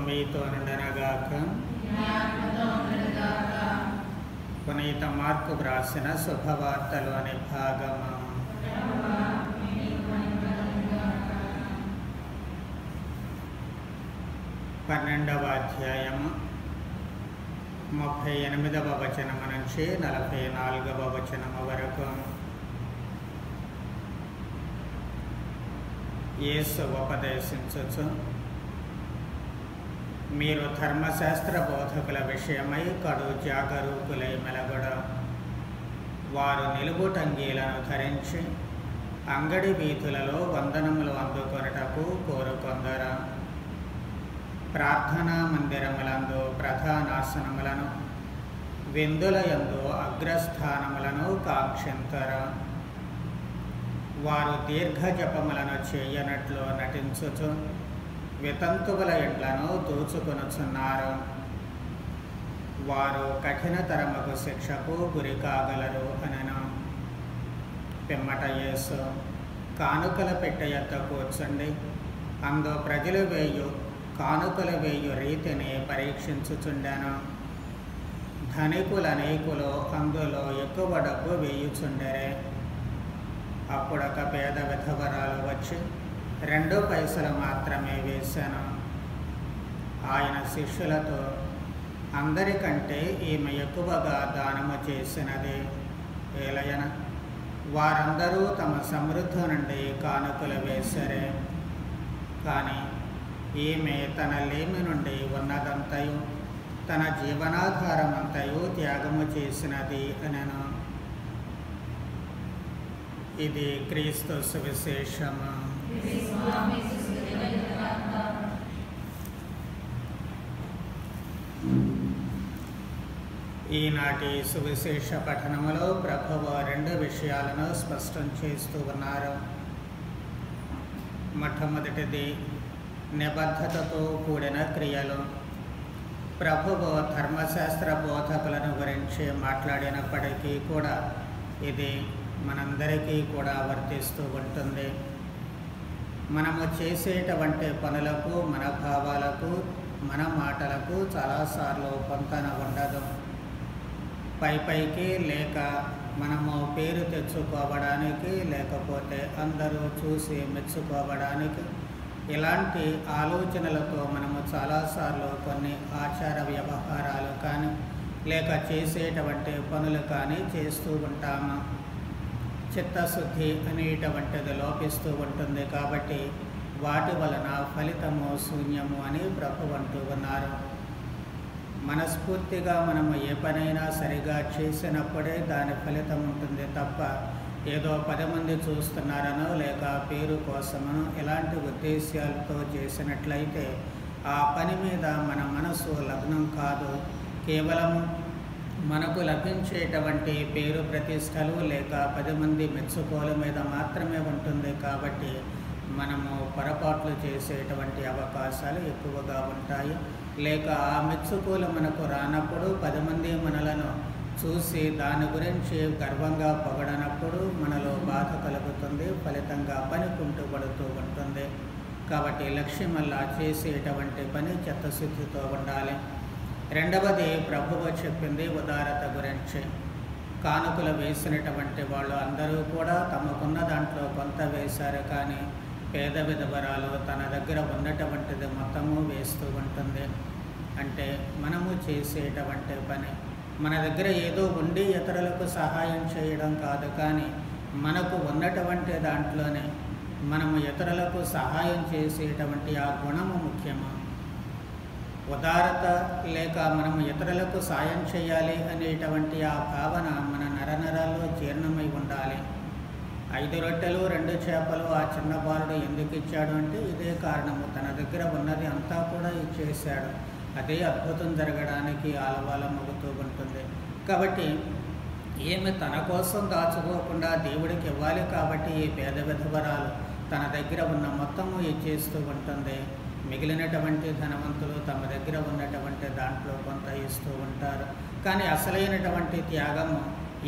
మీతో నుండనగాక. పునీత మార్కు వ్రాసిన శుభవార్తలోని భాగము. పన్నెండవ అధ్యాయము 38వ వచనము నుంచి 44వ వచనము వరకు. యేసు ఉపదేశించుచు, మీరు ధర్మశాస్త్ర బోధకుల విషయమై కడు జాగరూకులై మెలగడ. వారు నిలువుటంగీలను ధరించి అంగడి వీధులలో వందనములు అందుకొనుటకు కోరుకొందరు. ప్రార్థనా మందిరములందు ప్రధానాసనములను, విందుల యందు అగ్రస్థానములను కాంక్షింతురు. వారు దీర్ఘజపములను చేయనట్లు నటించుచు వితంతువుల ఇండ్లను దోచుకొనుచున్నారు. వారు కఠినతరముకు శిక్షకు గురి కాగలరు అనెను. పిమ్మట యేసు కానుకల పెట్టె యొద్ద కూర్చుండి అందు ప్రజలు కానుకలు వేయు రీతిని పరీక్షించుచుండెను. ధనికులనేకులు అందులో ఎక్కువ డబ్బు వేయుచుండెరే. అప్పుడొక పేద విధవరాలు వచ్చి 2 పైసలు మాత్రమే వేశాను. ఆయన శిష్యులతో, అందరికంటే ఈమె ఎక్కువగా దానము చేసినది. ఏలయన వారందరూ తమ సమృద్ధి నుండి కానుకలు వేశారే. కానీ ఈమె తన లేమి నుండి ఉన్నదంతయు, తన జీవనాధారమంతయు త్యాగము చేసినది అనెను. ఇది క్రీస్తు సువిశేషము. ఈనాటి సువిశేష పఠనములో ప్రభువు 2 విషయాలను స్పష్టం చేస్తూ ఉన్నారు. మొట్టమొదటిది నిబద్ధతతో కూడిన క్రియలు. ప్రభువు ధర్మశాస్త్ర బోధకులను గురించి మాట్లాడినప్పటికీ కూడా ఇది మనందరికీ కూడా వర్తిస్తూ ఉంటుంది. మనము చేసేటువంటి పనులకు, మన భావాలకు, మన మాటలకు చాలాసార్లు పొంతన ఉండదు. పైకి లేక మనము పేరు తెచ్చుకోవడానికి, లేకపోతే అందరూ చూసి మెచ్చుకోవడానికి, ఇలాంటి ఆలోచనలతో మనము చాలాసార్లు కొన్ని ఆచార వ్యవహారాలు కానీ, లేక చేసేటువంటి పనులు కానీ చేస్తూ ఉంటాము. చిత్తశుద్ధి అనేటువంటిది లోపిస్తూ ఉంటుంది. కాబట్టి వాటి వలన ఫలితము శూన్యము అని ప్రభువు అంటూ ఉన్నారు. మనస్ఫూర్తిగా మనము ఏ పనైనా సరిగా చేసినప్పుడే దాని ఫలితం ఉంటుంది తప్ప ఏదో 10 మంది చూస్తున్నారనో లేక పేరు కోసమనో ఇలాంటి ఉద్దేశాలతో చేసినట్లయితే ఆ పని మీద మన మనసు లగ్నం కాదు. కేవలము మనకు లభించేటువంటి పేరు ప్రతిష్టలు లేక 10 మంది మెచ్చుకోల మీద మాత్రమే ఉంటుంది. కాబట్టి మనము పొరపాట్లు చేసేటువంటి అవకాశాలు ఎక్కువగా ఉంటాయి. లేక ఆ మెచ్చుకోలు మనకు రానప్పుడు 10 మంది మనలను చూసి దాని గురించి గర్వంగా పొగడనప్పుడు మనలో బాధ కలుగుతుంది. ఫలితంగా పని కుంటుపడుతూ ఉంటుంది. కాబట్టి లక్ష్యమల్లా చేసేటువంటి పని చిత్తశుద్ధితో ఉండాలి. రెండవది ప్రభువు చెప్పింది ఉదారత గురించి. కానుకలు వేసినటువంటి వాళ్ళు అందరూ కూడా తమకున్న దాంట్లో కొంత వేశారు. కానీ పేద విధవరాలు తన దగ్గర ఉన్నటువంటిది మొత్తము వేస్తూ ఉంటుంది. అంటే మనము చేసేటువంటి పని మన దగ్గర ఏదో ఉండి ఇతరులకు సహాయం చేయడం కాదు, కానీ మనకు ఉన్నటువంటి దాంట్లోనే మనము ఇతరులకు సహాయం చేసేటువంటి ఆ గుణము ముఖ్యము. ఉదారత లేక మనము ఇతరులకు సాయం చేయాలి అనేటువంటి ఆ భావన మన నరనరాల్లో జీర్ణమై ఉండాలి. 5 రొట్టెలు 2 చేపలు ఆ చిన్న బాలుడు ఎందుకు ఇచ్చాడు అంటే ఇదే కారణము. తన దగ్గర ఉన్నది అంతా కూడా ఇచ్చేశాడు. అదే అద్భుతం జరగడానికి ఆలవాలమవుతూ ఉంటుంది. కాబట్టి ఏమి తన కోసం దాచుకోకుండా దేవుడికి ఇవ్వాలి. కాబట్టి ఈ పేద విధవరాలు తన దగ్గర ఉన్న మొత్తము ఇచ్చేస్తూ ఉంటుంది. మిగిలినటువంటి ధనవంతులు తమ దగ్గర ఉన్నటువంటి దాంట్లో కొంత ఇస్తూ ఉంటారు. కానీ అసలైనటువంటి త్యాగము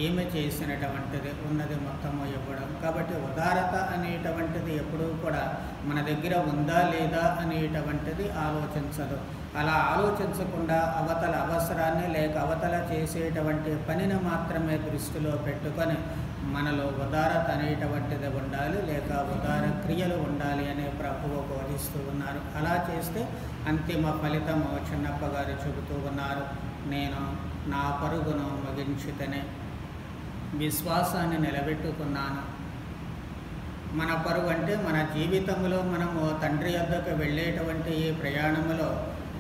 ఈమె చేసినటువంటిది ఉన్నది మొత్తము ఇవ్వడం. కాబట్టి ఉదారత అనేటువంటిది ఎప్పుడూ కూడా మన దగ్గర ఉందా లేదా అనేటువంటిది ఆలోచించదు. అలా ఆలోచించకుండా అవతల అవసరాన్ని లేక అవతల చేసేటువంటి పనిని మాత్రమే దృష్టిలో పెట్టుకొని మనలో ఉదారత అనేటువంటిది ఉండాలి, లేక ఉదార క్రియలు ఉండాలి అనే ప్రభువు బోధిస్తూ ఉన్నారు. అలా చేస్తే అంతిమ ఫలితము చిన్నప్ప గారు చెబుతూ ఉన్నారు, నేను నా పరుగును ముగించితేనే, విశ్వాసాన్ని నిలబెట్టుకున్నాను. మన పరుగు అంటే మన జీవితంలో మనము తండ్రి వద్దకు వెళ్ళేటువంటి ఈ ప్రయాణంలో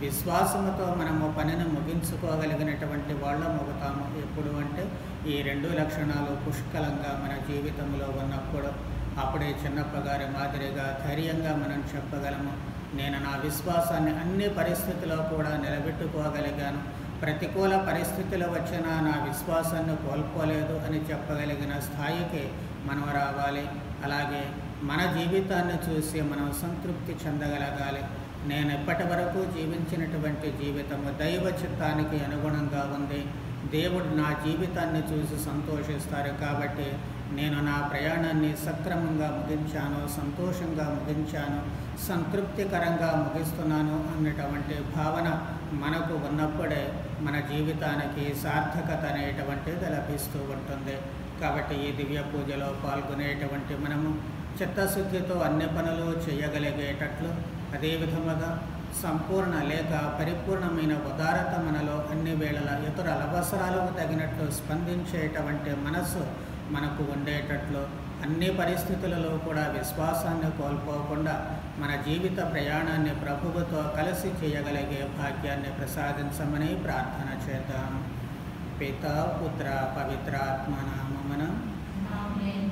విశ్వాసముతో మనము పనిని ముగించుకోగలిగినటువంటి వాళ్ళం అవుతాము. ఎప్పుడు అంటే ఈ 2 లక్షణాలు పుష్కలంగా మన జీవితంలో ఉన్నప్పుడు అప్పుడే చిన్నప్ప గారి మాదిరిగా ధైర్యంగా మనం చెప్పగలము, నేను నా విశ్వాసాన్ని అన్ని పరిస్థితుల్లో కూడా నిలబెట్టుకోగలిగాను, ప్రతికూల పరిస్థితులు వచ్చినా నా విశ్వాసాన్ని కోల్పోలేదు అని చెప్పగలిగిన స్థాయికి మనం రావాలి. అలాగే మన జీవితాన్ని చూసి మనం సంతృప్తి చెందగలగాలి. నేను ఇప్పటి వరకు జీవించినటువంటి జీవితము దైవ చిత్తానికి అనుగుణంగా ఉంది, దేవుడు నా జీవితాన్ని చూసి సంతోషిస్తారు, కాబట్టి నేను నా ప్రయాణాన్ని సక్రమంగా ముగించాను, సంతోషంగా ముగించాను, సంతృప్తికరంగా ముగిస్తున్నాను అన్నటువంటి భావన మనకు ఉన్నప్పుడే మన జీవితానికి సార్థకత అనేటువంటిది లభిస్తూ ఉంటుంది. కాబట్టి ఈ దివ్య పూజలో పాల్గొనేటువంటి మనము చిత్తశుద్ధితో అన్ని పనులు చేయగలిగేటట్లు, అదేవిధముగా సంపూర్ణ లేక పరిపూర్ణమైన ఉదారత మనలో అన్ని వేళల ఇతరుల అవసరాలకు తగినట్లు స్పందించేటువంటి మనసు మనకు ఉండేటట్లు, అన్ని పరిస్థితులలో కూడా విశ్వాసాన్ని కోల్పోకుండా మన జీవిత ప్రయాణాన్ని ప్రభువుతో కలిసి చేయగలిగే భాగ్యాన్ని ప్రసాదించమని ప్రార్థన చేద్దాం. పితా పుత్ర పవిత్రాత్మ నామమున ఆమేన్.